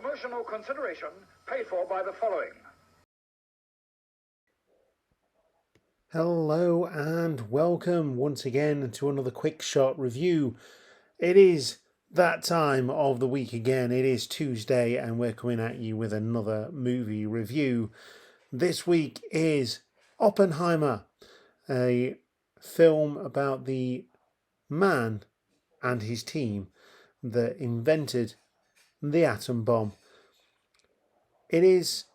Promotional consideration paid for by the following. Hello and welcome once again to another quick shot review. It is that time of the week again. It is Tuesday and we're coming at you with another movie review. This week is Oppenheimer, a film about the man and his team that invented the atom bomb. It is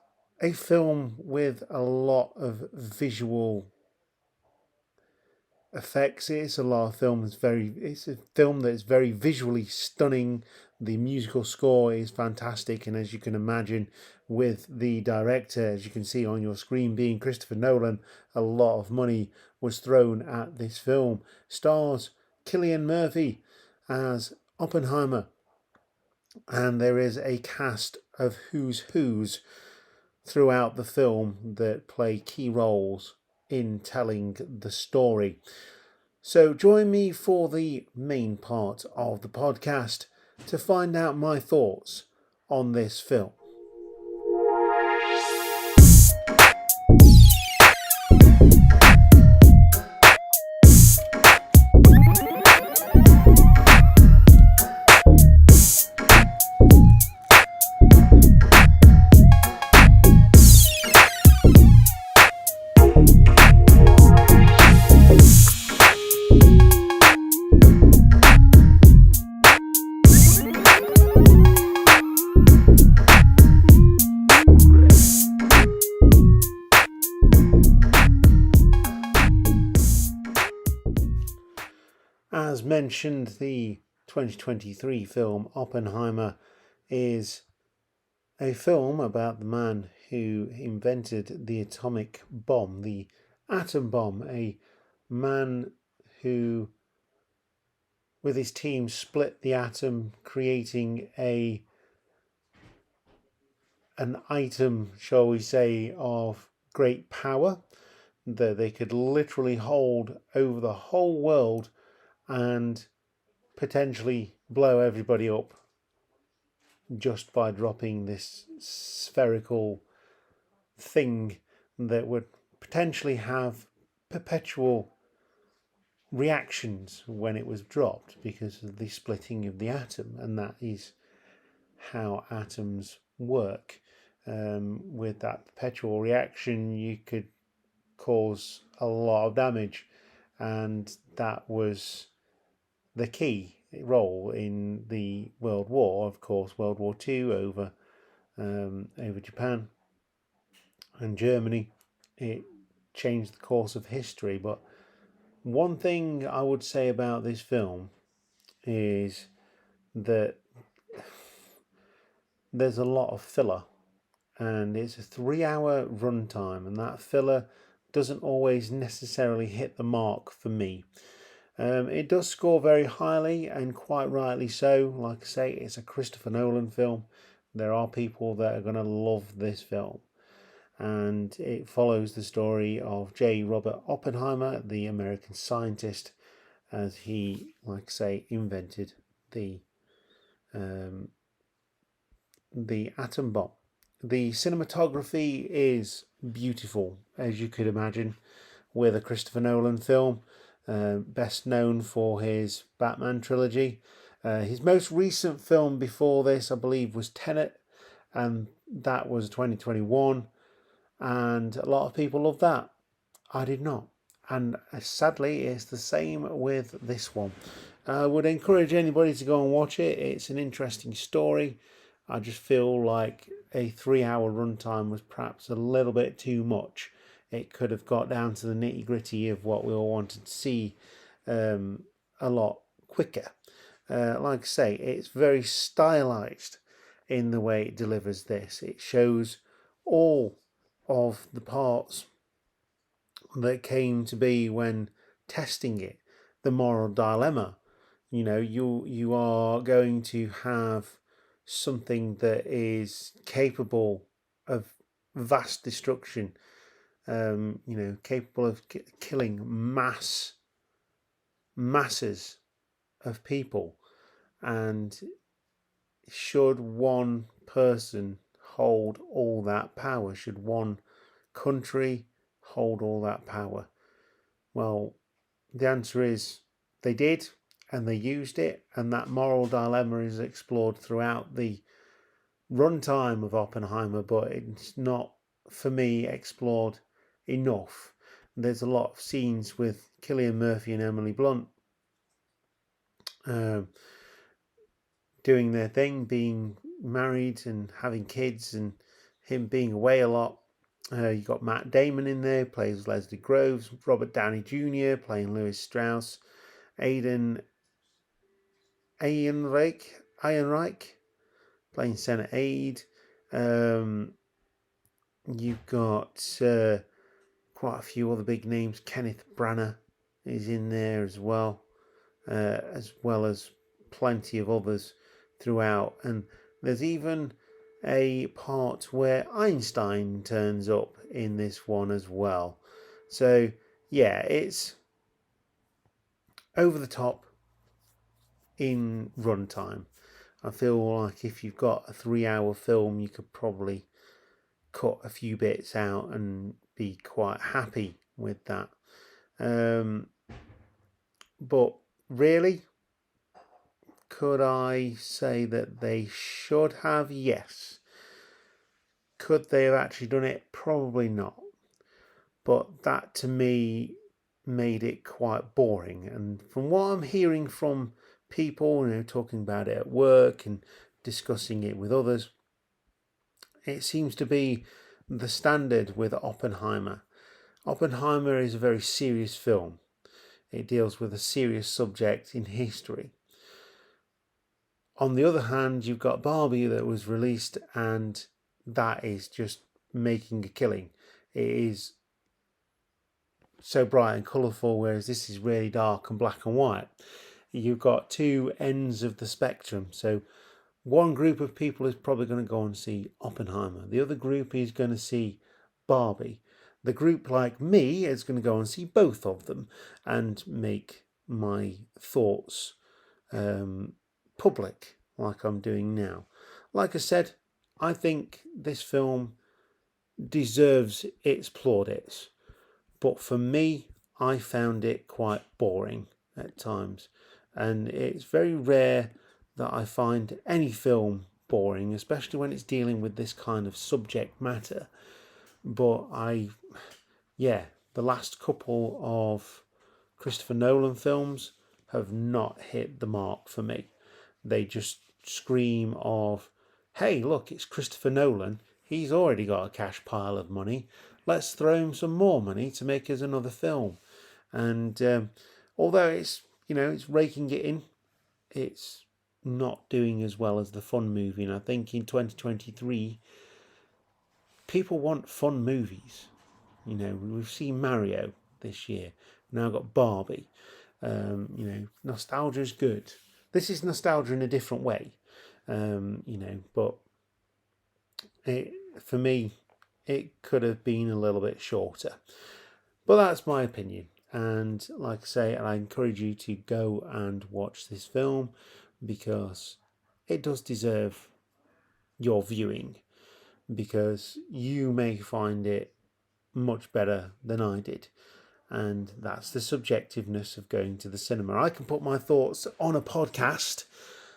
a film with a lot of visual effects. It's a film that is very visually stunning. The musical score is fantastic, and as you can imagine, with the director, as you can see on your screen, being Christopher Nolan, a lot of money was thrown at this film. Stars Cillian Murphy as Oppenheimer, and there is a cast of who's throughout the film that play key roles in telling the story. So join me for the main part of the podcast to find out my thoughts on this film. As mentioned, the 2023 film Oppenheimer is a film about the man who invented the atomic bomb, the atom bomb, a man who, with his team, split the atom, creating an item, shall we say, of great power that they could literally hold over the whole world and potentially blow everybody up just by dropping this spherical thing that would potentially have perpetual reactions when it was dropped because of the splitting of the atom, and that is how atoms work. With that perpetual reaction, you could cause a lot of damage, and that was the key role in the World War, of course, World War II over Japan and Germany. It changed the course of history. But one thing I would say about this film is that there's a lot of filler, and it's a 3-hour runtime, and that filler doesn't always necessarily hit the mark for me. It does score very highly, and quite rightly so. Like I say, it's a Christopher Nolan film. There are people that are going to love this film. And it follows the story of J. Robert Oppenheimer, the American scientist, as he, like I say, invented the atom bomb. The cinematography is beautiful, as you could imagine, with a Christopher Nolan film. Best known for his Batman trilogy. His most recent film before this, I believe, was Tenet, and that was 2021, and a lot of people loved that. I did not, and sadly it's the same with this one. I would encourage anybody to go and watch it. It's an interesting story. I just feel like a 3-hour runtime was perhaps a little bit too much. It could have got down to the nitty gritty of what we all wanted to see a lot quicker. Like I say, it's very stylized in the way it delivers this. It shows all of the parts that came to be when testing it, the moral dilemma. You know, you are going to have something that is capable of vast destruction, capable of killing masses of people, and should one person hold all that power? Should one country hold all that power? Well, the answer is they did, and they used it, and that moral dilemma is explored throughout the runtime of Oppenheimer, but it's not, for me, explored enough. There's a lot of scenes with Cillian Murphy and Emily Blunt doing their thing, being married and having kids, and him being away a lot. You got Matt Damon in there, plays Leslie Groves, Robert Downey Jr. playing Lewis Strauss, Aidan Ehrenreich playing Senate Aide. You've got quite a few other big names. Kenneth Branagh is in there as well as plenty of others throughout. And there's even a part where Einstein turns up in this one as well. So yeah, it's over the top in runtime. I feel like if you've got a 3-hour film, you could probably cut a few bits out and be quite happy with that. But really, could I say that they should have? Yes. Could they have actually done it? Probably not. But that to me made it quite boring. And from what I'm hearing from people, talking about it at work and discussing it with others, it seems to be the standard with Oppenheimer. Oppenheimer is a very serious film. It deals with a serious subject in history. On the other hand, you've got Barbie that was released, and that is just making a killing. It is so bright and colourful, whereas this is really dark and black and white. You've got two ends of the spectrum. So one group of people is probably going to go and see Oppenheimer. The other group is going to see Barbie. The group like me is going to go and see both of them and make my thoughts public, like I'm doing now. Like I said, I think this film deserves its plaudits, but for me, I found it quite boring at times, and it's very rare that I find any film boring, especially when it's dealing with this kind of subject matter. But the last couple of Christopher Nolan films have not hit the mark for me. They just scream of, hey, look, it's Christopher Nolan. He's already got a cash pile of money. Let's throw him some more money to make us another film. And although it's raking it in, it's not doing as well as the fun movie. And I think in 2023, people want fun movies. We've seen Mario this year. Now got Barbie. Nostalgia is good. This is nostalgia in a different way. But for me, it could have been a little bit shorter. But that's my opinion. And like I say, I encourage you to go and watch this film because it does deserve your viewing, because you may find it much better than I did. And that's the subjectiveness of going to the cinema. I can put my thoughts on a podcast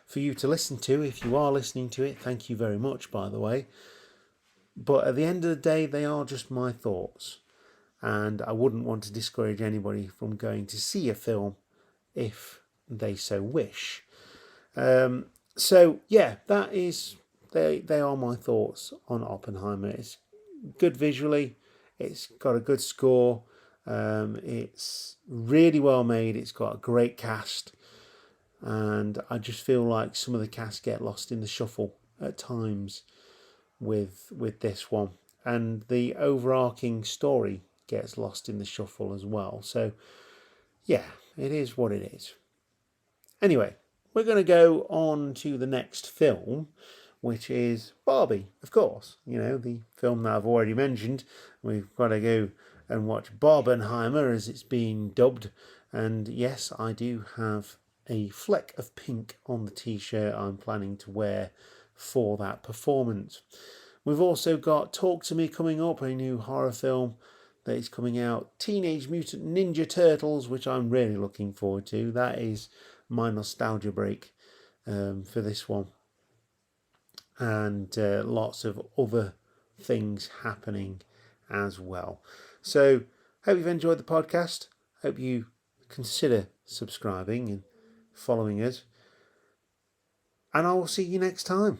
for you to listen to. If you are listening to it, thank you very much, by the way. But at the end of the day, they are just my thoughts. And I wouldn't want to discourage anybody from going to see a film if they so wish. So yeah, that is they are my thoughts on Oppenheimer. It's good visually. It's got a good score. It's really well made. It's got a great cast. And I just feel like some of the cast get lost in the shuffle at times with this one. And the overarching story gets lost in the shuffle as well. So, yeah, it is what it is. Anyway, we're going to go on to the next film, which is Barbie, of course. The film that I've already mentioned. We've got to go and watch Barbenheimer, as it's being dubbed. And yes, I do have a fleck of pink on the t-shirt I'm planning to wear for that performance. We've also got Talk to Me coming up, a new horror film that is coming out, Teenage Mutant Ninja Turtles, which I'm really looking forward to. That is my nostalgia break for this one. And lots of other things happening as well. So, hope you've enjoyed the podcast. Hope you consider subscribing and following us. And I will see you next time.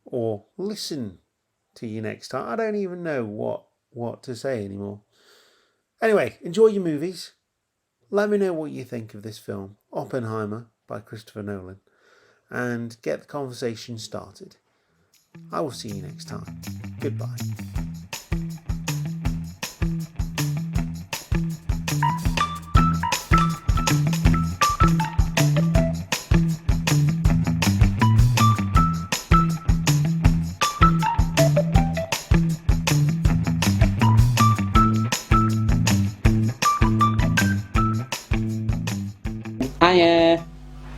Or listen to you next time. I don't even know what to say anymore. Anyway, enjoy your movies. Let me know what you think of this film, Oppenheimer by Christopher Nolan, and get the conversation started. I will see you next time. Goodbye. Hiya.